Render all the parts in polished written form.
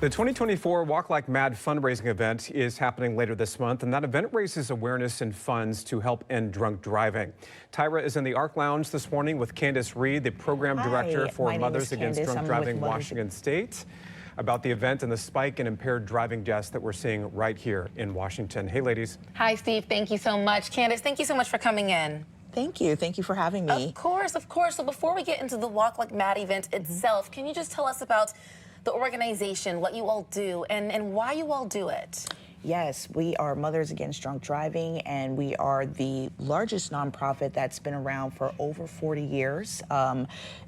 The 2024 Walk Like Mad fundraising event is happening later this month, and that event raises awareness and funds to help end drunk driving. Tyrah is in the ARC Lounge this morning with Candace Reid, the program director for Mothers Against Drunk Driving Washington State, about the event and the spike in impaired driving deaths that we're seeing right here in Washington. Hey, ladies. Hi, Steve. Thank you so much. Candace, thank you so much for coming in. Thank you. Thank you for having me. Of course, of course. So before we get into the Walk Like Mad event itself, can you just tell us about the organization, what you all do, and why you all do it? Yes, we are Mothers Against Drunk Driving, and we are the largest nonprofit that's been around for over 40 years.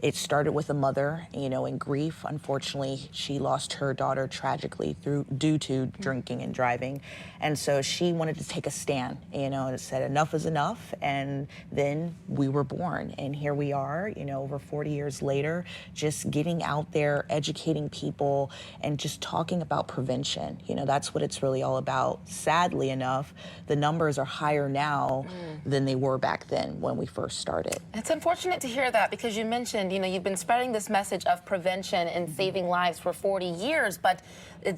It started with a mother, in grief. Unfortunately, she lost her daughter tragically due to drinking and driving. And so she wanted to take a stand, and said enough is enough. And then we were born, and here we are, over 40 years later, just getting out there, educating people, and just talking about prevention. That's what it's really all about. Sadly enough, the numbers are higher now than they were back then when we first started. It's unfortunate to hear that, because you mentioned, you've been spreading this message of prevention and saving lives for 40 years, but it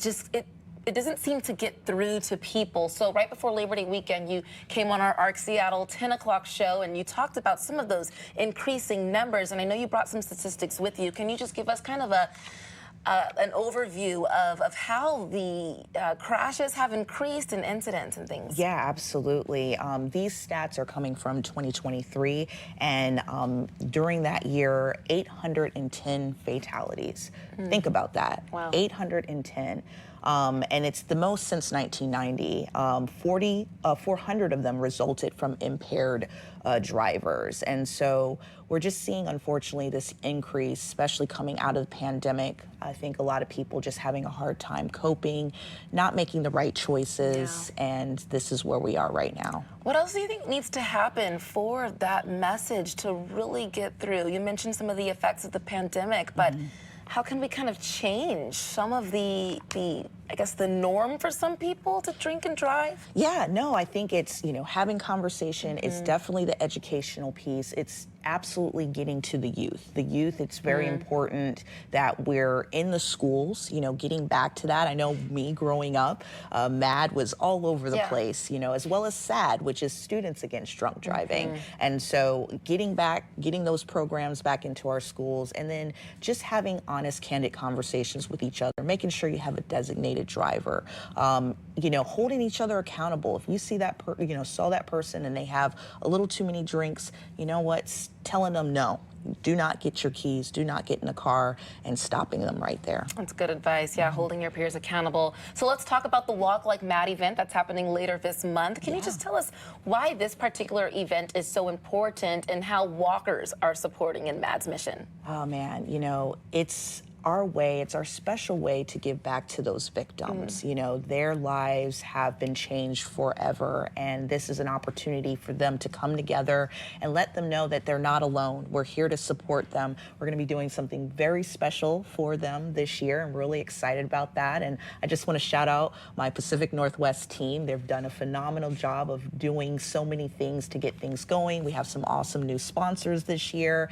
doesn't seem to get through to people. So right before Labor Day weekend, you came on our ARC Seattle 10 o'clock show, and you talked about some of those increasing numbers, and I know you brought some statistics with you. Can you just give us kind of an overview of how the crashes have increased in incidents and things? Yeah, absolutely. These stats are coming from 2023, and during that year, 810 fatalities. Think about that. Wow. 810. And it's the most since 1990. 400 of them resulted from impaired drivers. And so we're just seeing, unfortunately, this increase, especially coming out of the pandemic. I think a lot of people just having a hard time coping, not making the right choices, and this is where we are right now. What else do you think needs to happen for that message to really get through? You mentioned some of the effects of the pandemic, but how can we kind of change some of the I guess, the norm for some people to drink and drive? Yeah, no, I think it's, having conversation. It's definitely the educational piece. It's absolutely getting to the youth. The youth, it's very important that we're in the schools, getting back to that. I know me growing up, MAD was all over the place, as well as SAD, which is Students Against Drunk Driving. And so getting those programs back into our schools, and then just having honest, candid conversations with each other, making sure you have a designated driver, holding each other accountable. If you see that, saw that person and they have a little too many drinks, telling them no. Do not get your keys, do not get in the car, and stopping them right there. That's good advice, holding your peers accountable. So let's talk about the Walk Like Mad event that's happening later this month. Can you just tell us why this particular event is so important and how walkers are supporting in MAD's mission? Oh man, it's our way, it's our special way to give back to those victims. Their lives have been changed forever, and this is an opportunity for them to come together and let them know that they're not alone. We're here to support them. We're going to be doing something very special for them this year. I'm really excited about that, and I just want to shout out my Pacific Northwest team. They've done a phenomenal job of doing so many things to get things going. We have some awesome new sponsors this year.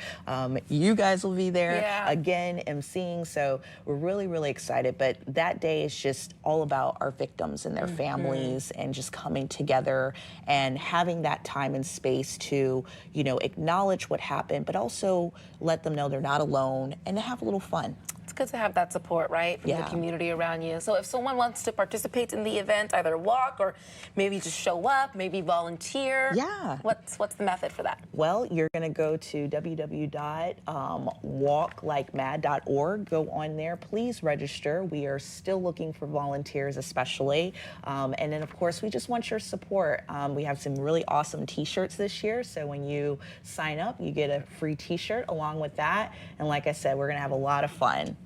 You guys will be there again, emceeing. So we're really, really excited. But that day is just all about our victims and their families, and just coming together and having that time and space to, acknowledge what happened, but also let them know they're not alone and to have a little fun. It's good to have that support, right, from the community around you. So if someone wants to participate in the event, either walk or maybe just show up, maybe volunteer, what's the method for that? Well, you're going to go to www.walklikemad.org. Go on there. Please register. We are still looking for volunteers, especially. And then, of course, we just want your support. We have some really awesome T-shirts this year. So when you sign up, you get a free T-shirt along with that. And like I said, we're going to have a lot of fun.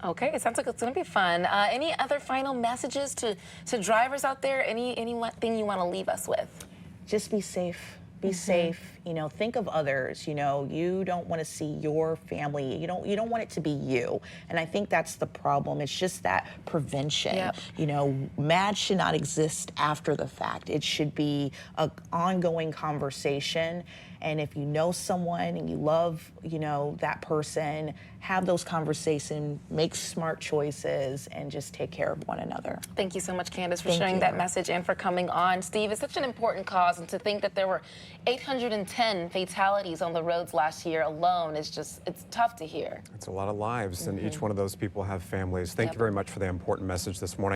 Okay, it sounds like it's going to be fun. Any other final messages to drivers out there? Anything you want to leave us with? Just be safe. Be safe. Think of others. You don't want to see your family. You don't want it to be you. And I think that's the problem. It's just that prevention. MAD should not exist after the fact. It should be an ongoing conversation. And if you know someone and you love, that person, have those conversations, make smart choices, and just take care of one another. Thank you so much, Candace, for Thank sharing you. that message and for coming on. Steve, it's such an important cause, and to think that there were 810 fatalities on the roads last year alone is just, it's tough to hear. It's a lot of lives, and each one of those people have families. Thank you very much for the important message this morning.